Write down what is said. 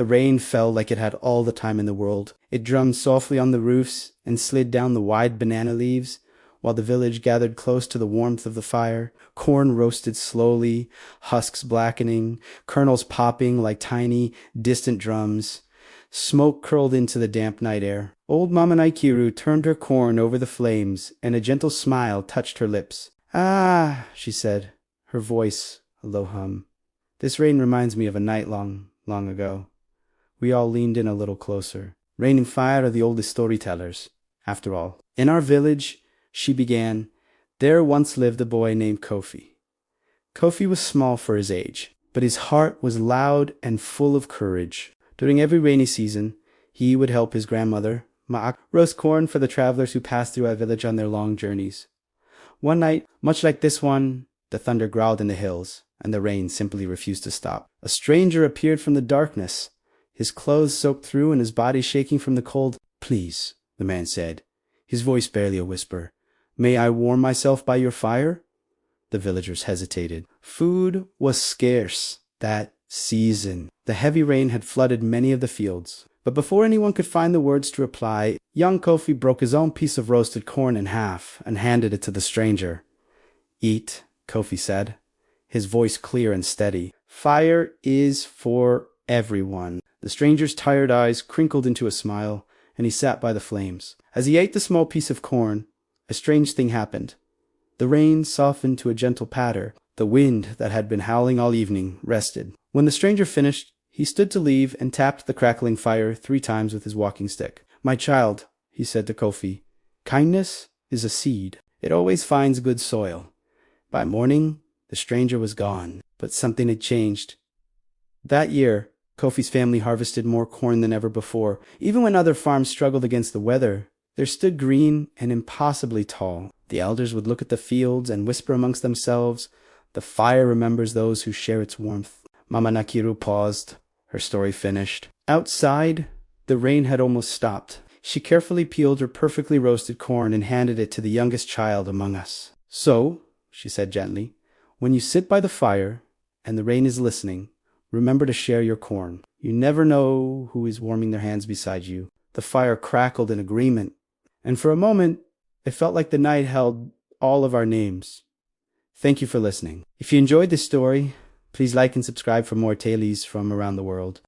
The rain fell like it had all the time in the world. It drummed softly on the roofs and slid down the wide banana leaves, while the village gathered close to the warmth of the fire. Corn roasted slowly, husks blackening, kernels popping like tiny, distant drums. Smoke curled into the damp night air. Old Mama Naikiru turned her corn over the flames, and a gentle smile touched her lips. "Ah," she said, her voice a low hum. "This rain reminds me of a night long, long ago." We all leaned in a little closer. Rain and fire are the oldest storytellers, after all. "In our village," she began, "there once lived a boy named Kofi. Kofi was small for his age, but his heart was loud and full of courage. During every rainy season, he would help his grandmother, Ma'ak, roast corn for the travelers who passed through our village on their long journeys. One night, much like this one, the thunder growled in the hills, and the rain simply refused to stop. A stranger appeared from the darkness, his clothes soaked through and his body shaking from the cold. "Please," the man said, his voice barely a whisper, "may I warm myself by your fire?" The villagers hesitated. Food was scarce that season. The heavy rain had flooded many of the fields. But before anyone could find the words to reply, young Kofi broke his own piece of roasted corn in half and handed it to the stranger. "Eat," Kofi said, his voice clear and steady. "Fire is for everyone." The stranger's tired eyes crinkled into a smile, and he sat by the flames. As he ate the small piece of corn, a strange thing happened. The rain softened to a gentle patter. The wind that had been howling all evening rested. When the stranger finished, he stood to leave and tapped the crackling fire 3 times with his walking stick. "My child," he said to Kofi, "kindness is a seed. It always finds good soil." By morning, the stranger was gone, but something had changed. That year, Kofi's family harvested more corn than ever before. Even when other farms struggled against the weather, there stood green and impossibly tall. The elders would look at the fields and whisper amongst themselves, "The fire remembers those who share its warmth." Mama Naikiru paused, her story finished. Outside, the rain had almost stopped. She carefully peeled her perfectly roasted corn and handed it to the youngest child among us. "So," she said gently, "when you sit by the fire and the rain is listening, remember to share your corn. You never know who is warming their hands beside you." The fire crackled in agreement, and for a moment, it felt like the night held all of our names. Thank you for listening. If you enjoyed this story, please like and subscribe for more tailies from around the world.